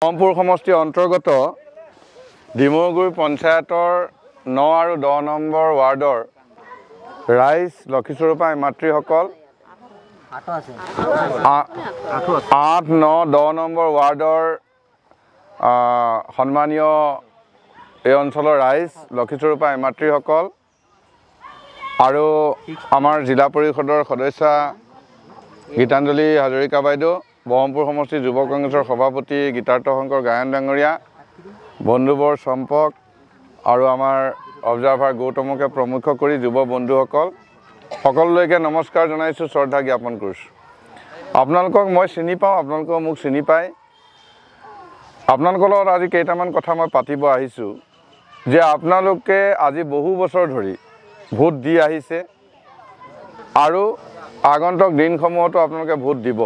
বহমপুৰ সমষ্টি অন্তৰ্গত ডিমৰুগুৰি পঞ্চায়তৰ 9 আৰু 10 নম্বৰ ৱাৰ্ডৰ ৰাইজ লক্ষীস্বৰূপা মাতৃসকল 8, 9, 10 নম্বৰ ৱাৰ্ডৰ সন্মানীয় এই অঞ্চলৰ ৰাইজ লক্ষীস্বৰূপা মাতৃসকল আৰু আমাৰ জিলা পৰিষদৰ সদস্যা গীতাঞ্জলি হাজৰিকা বাইদেউ বহমপুৰ সমষ্টি যুৱ কংগ্ৰেছৰ সভাপতি গীতাৰ্থ শংকৰ গায়ন ডাঙৰীয়া বন্ধুবৰ সম্পক আৰু আমাৰ অবজাৰ্ভাৰ গৌতমকে প্ৰমুখ কৰি যুৱ বন্ধুসকল সকলোলৈকে নমস্কাৰ জনাইছোঁ শ্ৰদ্ধা জ্ঞাপন কৰিছোঁ। আপোনালোকক মই চিনি পাওঁ, আপোনালোকে মোক চিনি পায়। আপোনালোকৰ লগত আজি কেইটামান কথা মই পাতিব আহিছোঁ যে আপোনালোকে আজি বহু বছৰ ধৰি ভোট দি আহিছে আৰু আগন্তুক দিনসমূহতো আপোনালোকে ভোট দিব,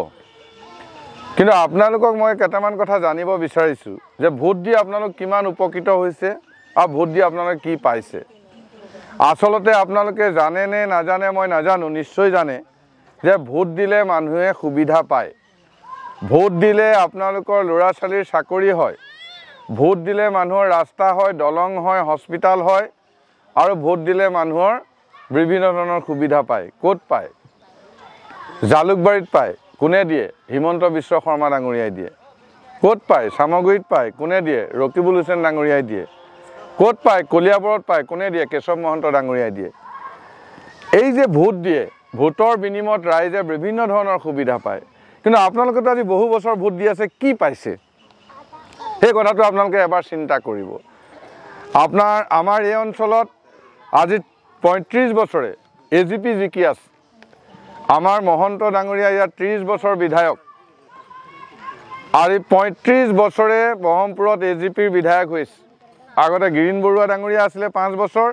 কিন্তু আপোনালোকক মই কেইটামান কথা জানিব বিচাৰিছোঁ যে ভোট দি আপোনালোক কিমান উপকৃত হৈছে আৰু ভোট দি আপোনালোকে কি পাইছে। আচলতে আপোনালোকে জানে নে নাজানে মই নাজানো, নিশ্চয় জানে যে ভোট দিলে মানুহে সুবিধা পায়, ভোট দিলে আপোনালোকৰ ল'ৰা ছোৱালীৰ চাকৰি হয়, ভোট দিলে মানুহৰ ৰাস্তা হয়, দলং হয়, হস্পিটাল হয় আৰু ভোট দিলে মানুহৰ বিভিন্ন ধৰণৰ সুবিধা পায়। ক'ত পায়? জালুকবাৰীত পায়। কোনে দিয়ে? হিমন্ত বিশ্ব শৰ্মা ডাঙৰীয়াই দিয়ে। ক'ত পায়? চামগুৰিত পায়। কোনে দিয়ে? ৰকিবুল হুছেইন ডাঙৰীয়াই দিয়ে। ক'ত পায়? কলিয়াবৰত পায়। কোনে দিয়ে? কেশৱ মহন্ত ডাঙৰীয়াই দিয়ে। এই যে ভোট দিয়ে, ভোটৰ বিনিময়ত ৰাইজে বিভিন্ন ধৰণৰ সুবিধা পায়, কিন্তু আপোনালোকেতো আজি বহু বছৰ ভোট দি আছে, কি পাইছে সেই কথাটো আপোনালোকে এবাৰ চিন্তা কৰিব। আমাৰ এই অঞ্চলত আজি 35 বছৰে AGP জিকি আছে। আমাৰ মহন্ত ডাঙৰীয়া ইয়াত 30 বছৰ বিধায়ক আৰু 35 বছৰে বহমপুৰত AGPৰ বিধায়ক হৈছে। আগতে গিৰীণ বৰুৱা ডাঙৰীয়া আছিলে 5 বছৰ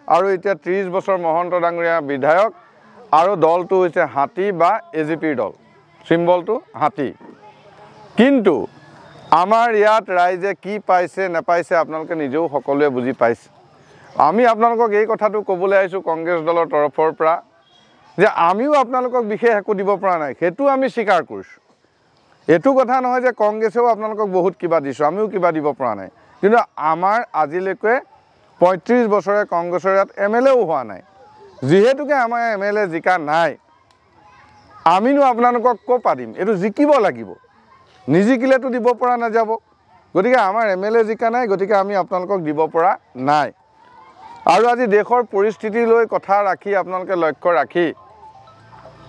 আৰু এতিয়া 30 বছৰ মহন্ত ডাঙৰীয়া বিধায়ক আৰু দলটো হৈছে হাতী বা AGPৰ দল, চিম্বলটো হাতী। কিন্তু আমাৰ ইয়াত ৰাইজে কি পাইছে নাপাইছে আপোনালোকে নিজেও সকলোৱে বুজি পাইছে। আমি আপোনালোকক এই কথাটো ক'বলৈ আহিছোঁ কংগ্ৰেছ দলৰ তৰফৰ পৰা যে আমিও আপোনালোকক বিশেষ একো দিব পৰা নাই, সেইটো আমি স্বীকাৰ কৰিছোঁ। এইটো কথা নহয় যে কংগ্ৰেছেও আপোনালোকক বহুত কিবা দিছোঁ, আমিও কিবা দিব পৰা নাই, কিন্তু আমাৰ আজিলৈকে 35 বছৰে কংগ্ৰেছৰ ইয়াত MLAও হোৱা নাই। যিহেতুকে আমাৰ MLA জিকা নাই, আমিনো আপোনালোকক ক'ৰ পৰা দিম? এইটো জিকিব লাগিব, নিজিকিলেতো দিব পৰা নাযাব। গতিকে আমাৰ MLA জিকা নাই, গতিকে আমি আপোনালোকক দিব পৰা নাই। আৰু আজি দেশৰ পৰিস্থিতি লৈ কথা ৰাখি আপোনালোকে লক্ষ্য ৰাখি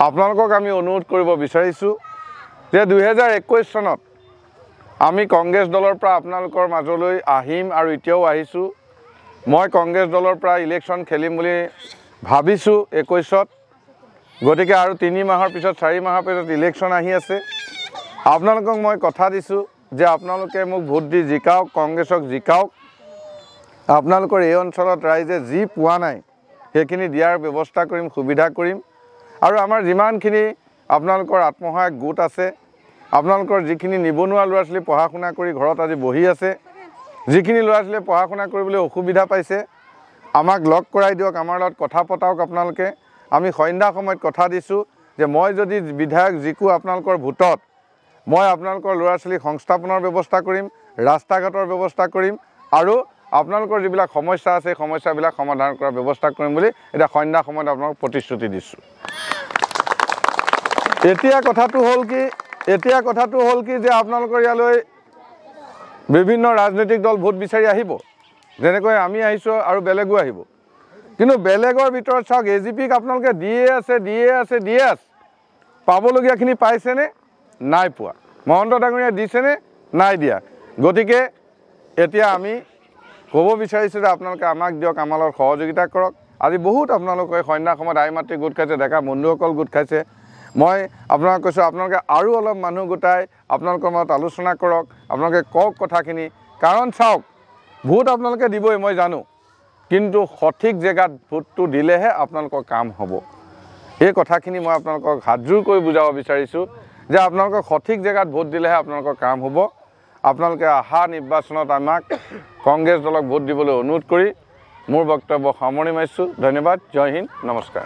আপোনালোকক আমি অনুৰোধ কৰিব বিচাৰিছোঁ যে 2021 চনত আমি কংগ্ৰেছ দলৰ পৰা আপোনালোকৰ মাজলৈ আহিম আৰু এতিয়াও আহিছোঁ। মই কংগ্ৰেছ দলৰ পৰা ইলেকশ্যন খেলিম বুলি ভাবিছোঁ 21ত। গতিকে আৰু 3 মাহৰ পিছত 4 মাহৰ পিছত ইলেকশ্যন আহি আছে। আপোনালোকক মই কথা দিছোঁ যে আপোনালোকে মোক ভোট দি জিকাওক, কংগ্ৰেছক জিকাওক। আপোনালোকৰ এই অঞ্চলত ৰাইজে যি পোৱা নাই সেইখিনি দিয়াৰ ব্যৱস্থা কৰিম, সুবিধা কৰিম। আৰু আমাৰ যিমানখিনি আপোনালোকৰ আত্মসহায়ক গোট আছে, আপোনালোকৰ যিখিনি নিবনুৱা ল'ৰা ছোৱালী পঢ়া শুনা কৰি ঘৰত আজি বহি আছে, যিখিনি ল'ৰা ছোৱালীয়ে পঢ়া শুনা কৰিবলৈ অসুবিধা পাইছে, আমাক লগ কৰাই দিয়ক, আমাৰ লগত কথা পতাওক। আপোনালোকে আমি সন্ধ্যা সময়ত কথা দিছোঁ যে মই যদি বিধায়ক জিকো আপোনালোকৰ ভোটত, মই আপোনালোকৰ ল'ৰা ছোৱালীক সংস্থাপনৰ ব্যৱস্থা কৰিম, ৰাস্তা ঘাটৰ ব্যৱস্থা কৰিম আৰু আপোনালোকৰ যিবিলাক সমস্যা আছে সেই সমস্যাবিলাক সমাধান কৰাৰ ব্যৱস্থা কৰিম বুলি এতিয়া সন্ধ্যা সময়ত আপোনালোকক প্ৰতিশ্ৰুতি দিছোঁ। এতিয়া কথাটো হ'ল কি যে আপোনালোকৰ ইয়ালৈ বিভিন্ন ৰাজনৈতিক দল ভোট বিচাৰি আহিব, যেনেকৈ আমি আহিছোঁ আৰু বেলেগো আহিব। কিন্তু বেলেগৰ ভিতৰত চাওক, AGPক আপোনালোকে দিয়ে আছে, পাবলগীয়াখিনি পাইছেনে? নাই পোৱা। মহন্ত ডাঙৰীয়া দিছেনে? নাই দিয়া। গতিকে এতিয়া আমি ক'ব বিচাৰিছোঁ যে আপোনালোকে আমাক দিয়ক, আমাৰ লগত সহযোগিতা কৰক। আজি বহুত আপোনালোকে সন্ধ্যা সময়ত আই মাতৃ গোট খাইছে, ডেকা বন্ধুসকল গোট খাইছে। মই আপোনালোকক কৈছোঁ আপোনালোকে আৰু অলপ মানুহ গোটাই আপোনালোকৰ মাজত আলোচনা কৰক, আপোনালোকে কওক কথাখিনি। কাৰণ চাওক, ভোট আপোনালোকে দিবই মই জানো, কিন্তু সঠিক জেগাত ভোটটো দিলেহে আপোনালোকৰ কাম হ'ব। এই কথাখিনি মই আপোনালোকক হাতযোৰ কৰি বুজাব বিচাৰিছোঁ যে আপোনালোকৰ সঠিক জেগাত ভোট দিলেহে আপোনালোকৰ কাম হ'ব। আপোনালোকে অহা নিৰ্বাচনত আমাক কংগ্ৰেছ দলক ভোট দিবলৈ অনুৰোধ কৰি মোৰ বক্তব্য সামৰণি মাৰিছোঁ। ধন্যবাদ। জয় হিন্দ, নমস্কাৰ।